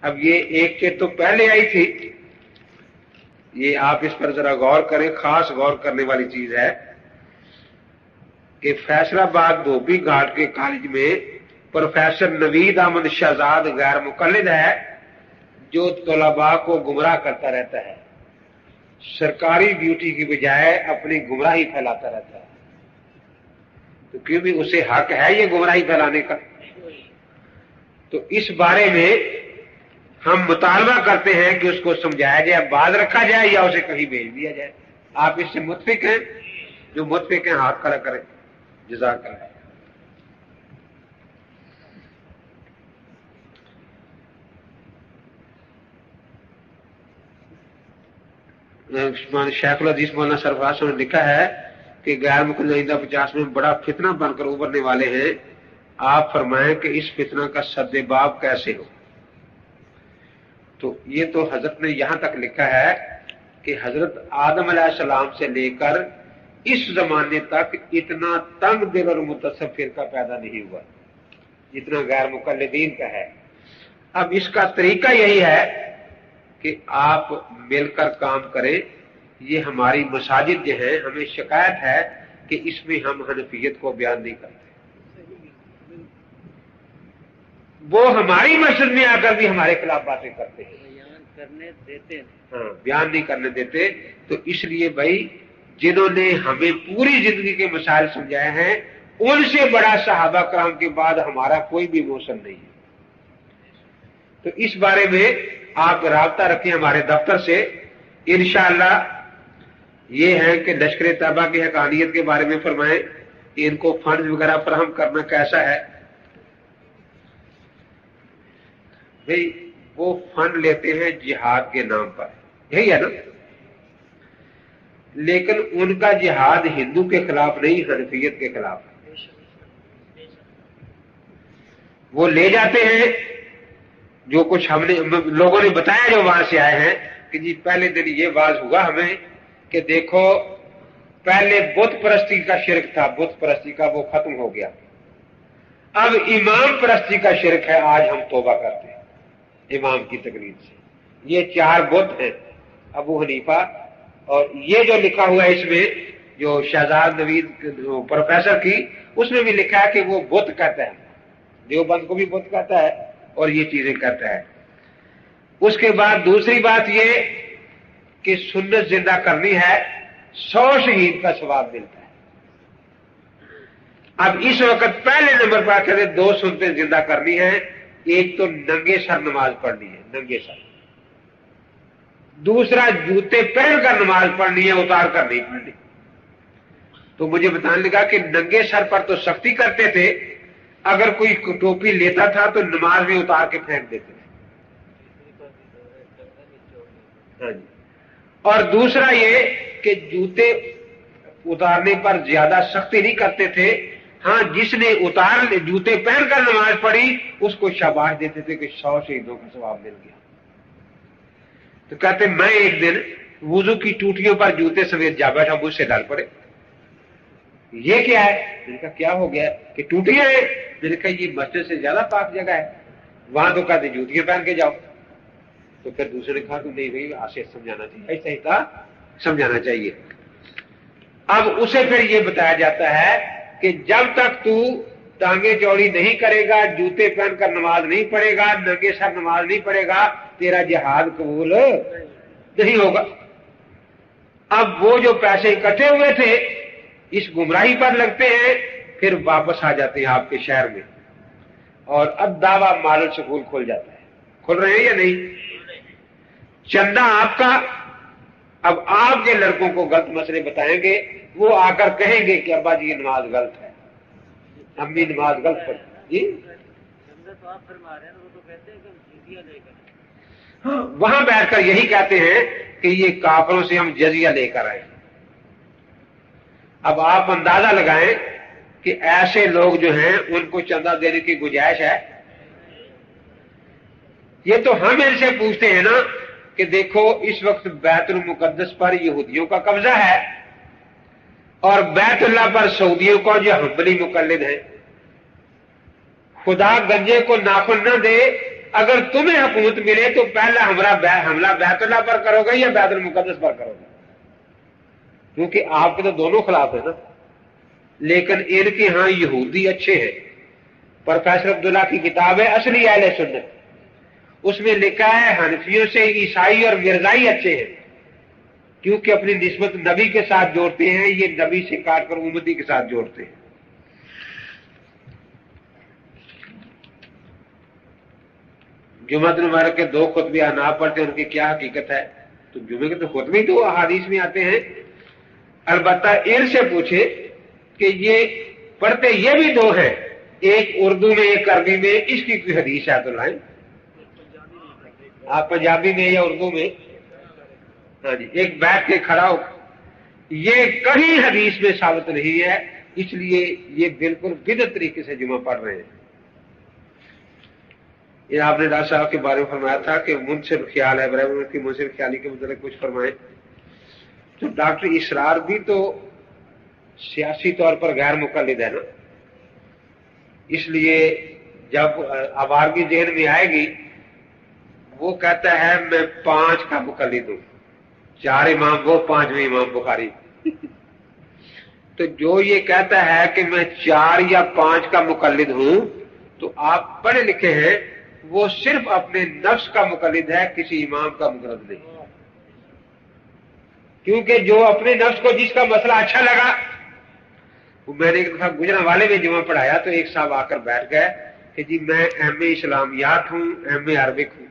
اب یہ ایک چیز تو پہلے آئی تھی، یہ آپ اس پر ذرا غور کریں، خاص غور کرنے والی چیز ہے کہ فیصل آباد دھوبی گھاٹ کے کالج میں پروفیسر نوید احمد شہزاد غیر مقلد ہے جو طلباء کو گمراہ کرتا رہتا ہے، سرکاری ڈیوٹی کی بجائے اپنی گمراہی پھیلاتا رہتا ہے، تو کیوں بھی اسے حق ہے یہ گمراہی پھیلانے کا؟ تو اس بارے میں ہم مطالبہ کرتے ہیں کہ اس کو سمجھایا جائے، باز رکھا جائے یا اسے کہیں بھیج دیا جائے۔ آپ اس سے متفق ہیں؟ جو متفق ہیں ہاتھ کھڑا کریں، جزاک اللہ۔ شیخ الحدیث مولانا سرفراز نے لکھا ہے کہ غیر مقلد آئندہ 50 میں بڑا فتنہ بن کر ابھرنے والے ہیں، آپ فرمائیں کہ اس فتنہ کا سد باب کیسے ہو؟ تو یہ تو حضرت نے یہاں تک لکھا ہے کہ حضرت آدم علیہ السلام سے لے کر اس زمانے تک اتنا تنگ دل اور متصف فرقہ پیدا نہیں ہوا جتنا غیر مقلدین کا ہے۔ اب اس کا طریقہ یہی ہے کہ آپ مل کر کام کریں۔ یہ ہماری مساجد جو ہیں، ہمیں شکایت ہے کہ اس میں ہم حنفیت کو بیان نہیں کرتے، وہ ہماری مسجد میں آ کر بھی ہمارے خلاف باتیں کرتے ہیں، بیان کرنے دیتے، ہاں بیان نہیں کرنے دیتے۔ تو اس لیے بھائی جنہوں نے ہمیں پوری زندگی کے مسائل سمجھائے ہیں، ان سے بڑا صحابہ کرام کے بعد ہمارا کوئی بھی موصل نہیں ہے۔ تو اس بارے میں آپ رابطہ رکھیں ہمارے دفتر سے، انشاءاللہ۔ یہ ہے کہ لشکر طیبہ کی حقانیت کے بارے میں فرمائیں کہ ان کو فنڈ وغیرہ فراہم کرنا کیسا ہے؟ بھئی وہ فنڈ لیتے ہیں جہاد کے نام پر، یہی ہے نا، لیکن ان کا جہاد ہندو کے خلاف نہیں، حنفیت کے خلاف ہے۔ وہ لے جاتے ہیں جو کچھ ہم نے لوگوں نے بتایا جو وہاں سے آئے ہیں کہ جی پہلے دن یہ واز ہوا ہمیں کہ دیکھو پہلے بت پرستی کا شرک تھا، بت پرستی کا وہ ختم ہو گیا، اب امام پرستی کا شرک ہے، آج ہم توبہ کرتے ہیں امام کی تقلید سے۔ یہ 4 بت ہیں، ابو حنیفہ، اور یہ جو لکھا ہوا ہے اس میں جو شہزاد نوید پروفیسر کی، اس میں بھی لکھا ہے کہ وہ بت کہتا ہے، دیوبند کو بھی بت کہتا ہے اور یہ چیزیں کرتا ہے۔ اس کے بعد دوسری بات یہ کہ سنت زندہ کرنی ہے، 100 شہید کا ثواب ملتا ہے۔ اب اس وقت پہلے نمبر پر کہتے 2 سنتیں زندہ کرنی ہیں، ایک تو ننگے سر نماز پڑھنی ہے، ننگے سر، دوسرا جوتے پہن کر نماز پڑھنی ہے، اتار کر نہیں پڑھنی۔ تو مجھے بتانے لگا کہ ننگے سر پر تو سختی کرتے تھے، اگر کوئی ٹوپی لیتا تھا تو نماز میں اتار کے پھینک دیتے تھے۔ ہاں جی۔ اور دوسرا یہ کہ جوتے اتارنے پر زیادہ سختی نہیں کرتے تھے، ہاں جس نے جوتے پہن کر نماز پڑھی اس کو شاباش دیتے تھے کہ 100 شہیدوں کا ثواب مل گیا۔ تو کہتے میں ایک دن وضو کی ٹوٹیوں پر جوتے سمیت جا بیٹھا، مجھ سے ڈال پڑے، یہ کیا ہے؟ میں نے کہا کیا ہو گیا کہ ٹوٹیاں ہیں؟ میں نے کہا یہ مسجد سے زیادہ پاک جگہ ہے، وہاں تو کہتے جوتیاں پہن کے جاؤ۔ تو پھر دوسرے نے کہا کہ نہیں بھائی آسے سمجھانا چاہیے، ایسا ہی تھا، سمجھانا چاہیے۔ اب اسے پھر یہ بتایا جاتا ہے کہ جب تک تو ٹانگیں چوڑی نہیں کرے گا، جوتے پہن کر نماز نہیں پڑھے گا، ننگے سر نماز نہیں پڑھے گا، تیرا جہاد قبول نہیں ہوگا۔ اب وہ جو پیسے اکٹھے ہوئے تھے اس گمراہی پر لگتے ہیں، پھر واپس آ جاتے ہیں آپ کے شہر میں، اور اب دعویٰ ماڈل سکول کھل جاتا ہے۔ کھل رہے ہیں یا نہیں؟ چندہ آپ کا، اب آپ کے لڑکوں کو غلط مسئلے بتائیں گے، وہ آ کر کہیں گے کہ ابا جی یہ نماز غلط ہے، امی نماز غلط پڑھی جی، ہاں وہاں بیٹھ کر یہی کہتے ہیں کہ یہ کافروں سے ہم جزیہ لے کر آئے۔ اب آپ اندازہ لگائیں کہ ایسے لوگ جو ہیں ان کو چندہ دینے کی گنجائش ہے؟ یہ تو ہم ان سے پوچھتے ہیں نا کہ دیکھو اس وقت بیت المقدس پر یہودیوں کا قبضہ ہے اور بیت اللہ پر سعودیوں کو جو حنبلی مقلد ہیں، خدا گنجے کو ناخن نہ دے اگر تمہیں حکومت ملے تو پہلا حملہ بیت اللہ پر کرو گے یا بیت المقدس پر کرو گے؟ کیونکہ آپ کے تو دونوں خلاف ہے نا. لیکن ان کے ہاں یہودی اچھے ہیں. پروفیسر عبداللہ کی کتاب ہے اصلی اہل سنت، اس میں لکھا ہے حنفیوں سے عیسائی اور مرزائی اچھے ہیں، کیونکہ اپنی نسبت نبی کے ساتھ جوڑتے ہیں، یہ نبی سے کاٹ کر امتی کے ساتھ جوڑتے ہیں. جمعہ مبارک کے 2 خطبے احناف پڑھتے ہیں، ان کی کیا حقیقت ہے؟ تو جمعے کے تو خطبے 2 احادیث میں آتے ہیں. البتہ ان سے پوچھے کہ یہ پڑھتے یہ بھی 2 ہیں، ایک اردو میں ایک عربی میں، اس کی کوئی حدیث ہے تو لائیں. آپ پنجابی میں یا اردو میں؟ ہاں جی، ایک بیٹھ کے کھڑا ہو. یہ کہیں حدیث میں ثابت نہیں ہے، اس لیے یہ بالکل بدعت طریقے سے جمعہ پڑھ رہے ہیں. یہ آپ نے ڈاکٹر صاحب کے بارے میں فرمایا تھا کہ منصف خیال ہے، ابراہیم کی منصف خیالی کے متعلق کچھ فرمائیں. تو ڈاکٹر اسرار بھی تو سیاسی طور پر غیر مقلد ہے نا، اس لیے جب آوارگی ذہن میں آئے گی وہ کہتا ہے میں 5 کا مقلد ہوں، 4 امام وہ 5ویں امام بخاری. تو جو یہ کہتا ہے کہ میں 4 یا 5 کا مقلد ہوں تو آپ پڑھے لکھے ہیں، وہ صرف اپنے نفس کا مقلد ہے، کسی امام کا مقلد نہیں. کیونکہ جو اپنے نفس کو جس کا مسئلہ اچھا لگا، وہ میں نے ایک دفعہ گجرا والے میں جمعہ پڑھایا تو ایک صاحب آ کر بیٹھ گئے کہ جی میں ایم اے اسلامیات ہوں، ایم اے عربک ہوں،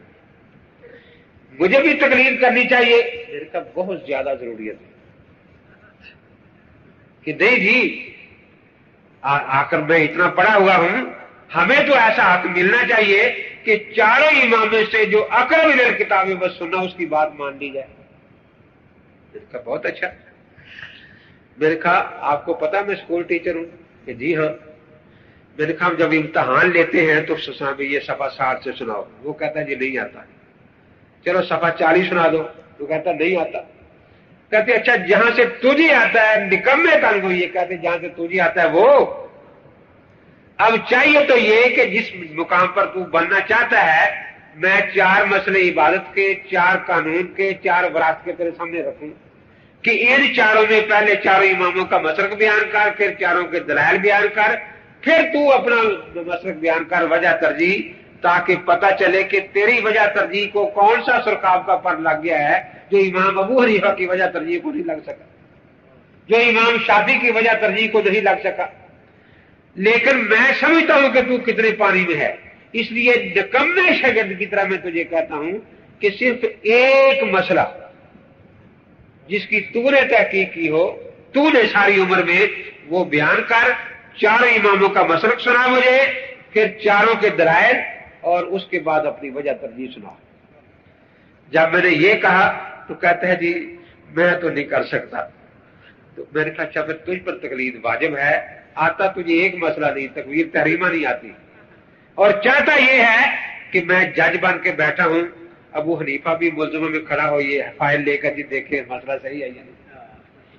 مجھے بھی تقلید کرنی چاہیے. میرے کا بہت زیادہ ضروریت ہے کہ نہیں جی آ کر میں اتنا پڑھا ہوا ہوں، ہمیں تو ایسا حق ملنا چاہیے کہ 4 اماموں سے جو اقرب الی الکتاب و سنہ اس کی بات مان لی جائے. میرے کا بہت اچھا. میں نے کہا آپ کو پتا میں اسکول ٹیچر ہوں؟ کہ جی ہاں. میں نے کہا جب امتحان لیتے ہیں تو یہ صفحہ 60 سے سناؤ. وہ کہتا ہے جی نہیں آتا. چلو صفحہ 40 سنا دو. وہ کہتا نہیں آتا. کہتے اچھا جہاں سے تجھے آتا ہے نکمے تن کو، یہ کہتے جہاں سے تجھے آتا ہے وہ. اب چاہیے تو یہ کہ جس مقام پر تو بننا چاہتا ہے میں 4 مسئلے عبادت کے، 4 قانون کے، 4 وراثت کے تیرے سامنے رکھوں کہ ان 4 میں پہلے 4 اماموں کا مسلک بیان کر، پھر 4 کے دلائل بیان کر، پھر تو اپنا مسلک بیان کر، وجہ ترجیح، تاکہ پتہ چلے کہ تیری وجہ ترجیح کو کون سا سرخاب کا پر لگ گیا ہے جو امام ابو حنیفہ کی وجہ ترجیح کو نہیں لگ سکا، جو امام شافعی کی وجہ ترجیح کو نہیں لگ سکا. لیکن میں سمجھتا ہوں کہ تو کتنے پانی میں ہے، اس لیے نکمے شاگرد کی طرح میں تجھے کہتا ہوں کہ صرف ایک مسئلہ جس کی تو نے تحقیق کی ہو، تو نے ساری عمر میں، وہ بیان کر، 4 اماموں کا مسلک سنا مجھے، پھر 4 کے دلائل، اور اس کے بعد اپنی وجہ ترجیح سنا. جب میں نے یہ کہا تو کہتا ہے جی میں تو نہیں کر سکتا. تو میں نے کہا اچھا پھر تجھ پر تقلید واجب ہے. آتا تجھے ایک مسئلہ نہیں، تکبیر تحریمہ نہیں آتی، اور چاہتا یہ ہے کہ میں جج بن کے بیٹھا ہوں، ابو حنیفہ بھی ملزموں میں کھڑا ہو، یہ فائل لے کر جی دیکھیں مسئلہ صحیح ہے یا نہیں.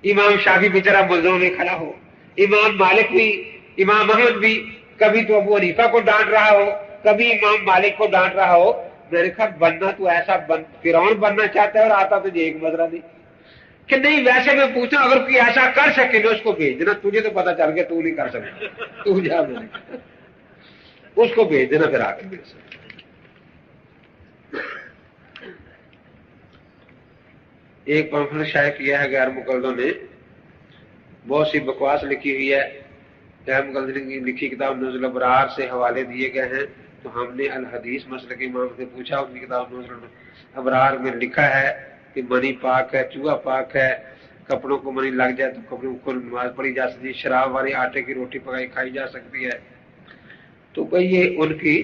امام شافعی بیچارہ ملزموں میں کھڑا ہو، امام مالک بھی، امام احمد بھی، کبھی تو ابو حنیفہ کو ڈانٹ رہا ہو، کبھی امام مالک کو ڈانٹ رہا ہو. میرے خیال بننا تو ایسا فرعون بننا چاہتا ہے اور آتا تجھے ایک مسئلہ نہیں کہ نہیں. ویسے میں پوچھتا اگر کوئی ایسا کر سکے تو اس کو بھیج دینا، تجھے تو پتا چل گیا تو نہیں کر سکتا، تو جا اس کو بھیج دینا پھر آ کے. ایک پمفلٹ شائع کیا ہے غیر مقلدوں نے، بہت سی بکواس لکھی ہوئی ہے. غیر مقلدوں کی لکھی کتاب نزل ابرار سے حوالے دیے گئے ہیں. تو ہم نے الحدیث مسئلہ کے امام سے پوچھا، ان کی کتاب نزل ابرار میں لکھا ہے کہ منی پاک ہے، چوہا پاک ہے، کپڑوں کو منی لگ جائے تو کپڑوں کو نماز پڑھی جا سکتی، شراب والی آٹے کی روٹی پکائی کھائی جا سکتی ہے. تو بھئی یہ ان کی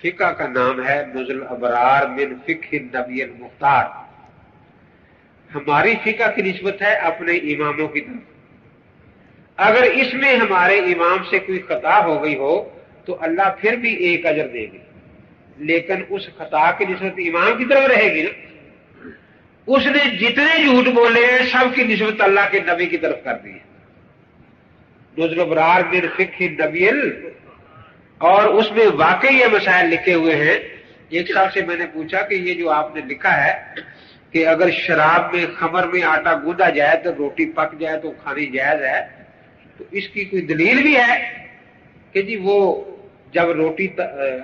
فقہ کا نام ہے نزل ابرار من فقہ النبی المختار. ہماری فقہ کی نسبت ہے اپنے اماموں کی طرف. اگر اس میں ہمارے امام سے کوئی خطا ہو گئی ہو تو اللہ پھر بھی ایک اجر دے گی، لیکن اس خطا کی نسبت امام کی طرف رہے گی نا. اس نے جتنے جھوٹ بولے ہیں سب کی نسبت اللہ کے نبی کی طرف کر دی ہے. نزل ابرار من فقہ النبی، اور اس میں واقعی یہ مسائل لکھے ہوئے ہیں ایک صاحب سے میں نے پوچھا کہ یہ جو آپ نے لکھا ہے کہ اگر شراب میں خمر میں آٹا گوندھا جائے تو روٹی پک جائے تو کھانی جائز ہے، تو اس کی کوئی دلیل بھی ہے کہ جی وہ جب روٹی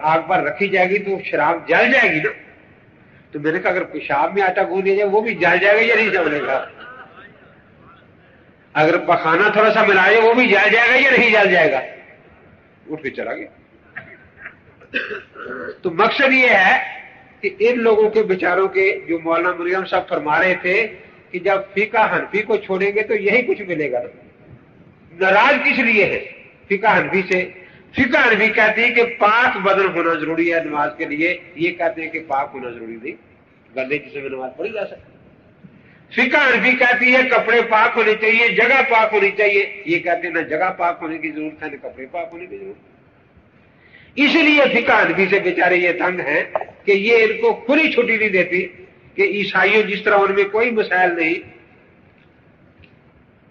آگ پر رکھی جائے گی تو شراب جل جائے گی نا؟ تو میں نے کہا اگر پیشاب میں آٹا گوندھ دیا جائے وہ بھی جل جائے گا یا نہیں جلے گا؟ اگر پخانا تھوڑا سا ملا جائے وہ بھی جل جائے گا یا نہیں جل جائے گا؟ اٹھ کے چلا گیا۔ تو مقصد یہ ہے کہ ان لوگوں کے بیچاروں کے جو مولانا مریم صاحب فرما رہے تھے کہ جب فقہ حنفی کو چھوڑیں گے تو یہی کچھ ملے گا۔ ناراض کس لیے ہے فقہ حنفی سے؟ فقہ حنفی کہتی ہے کہ پاک بدن ہونا ضروری ہے نماز کے لیے، یہ کہتے ہیں کہ پاک ہونا ضروری نہیں، گندے جسم میں نماز پڑھی جا سکتی۔ فقہ حنفی کہتی ہے کپڑے پاک ہونے چاہیے، جگہ پاک ہونی چاہیے، یہ کہتے ہیں نہ جگہ پاک ہونے کی ضرورت ہے نہ کپڑے پاک ہونے کی ضرورت ہے۔ اس لیے فقہ حنفی سے بیچارے یہ تنگ ہیں کہ یہ ان کو کھلی چھٹی نہیں دیتی کہ عیسائیوں جس طرح ان میں کوئی مسائل نہیں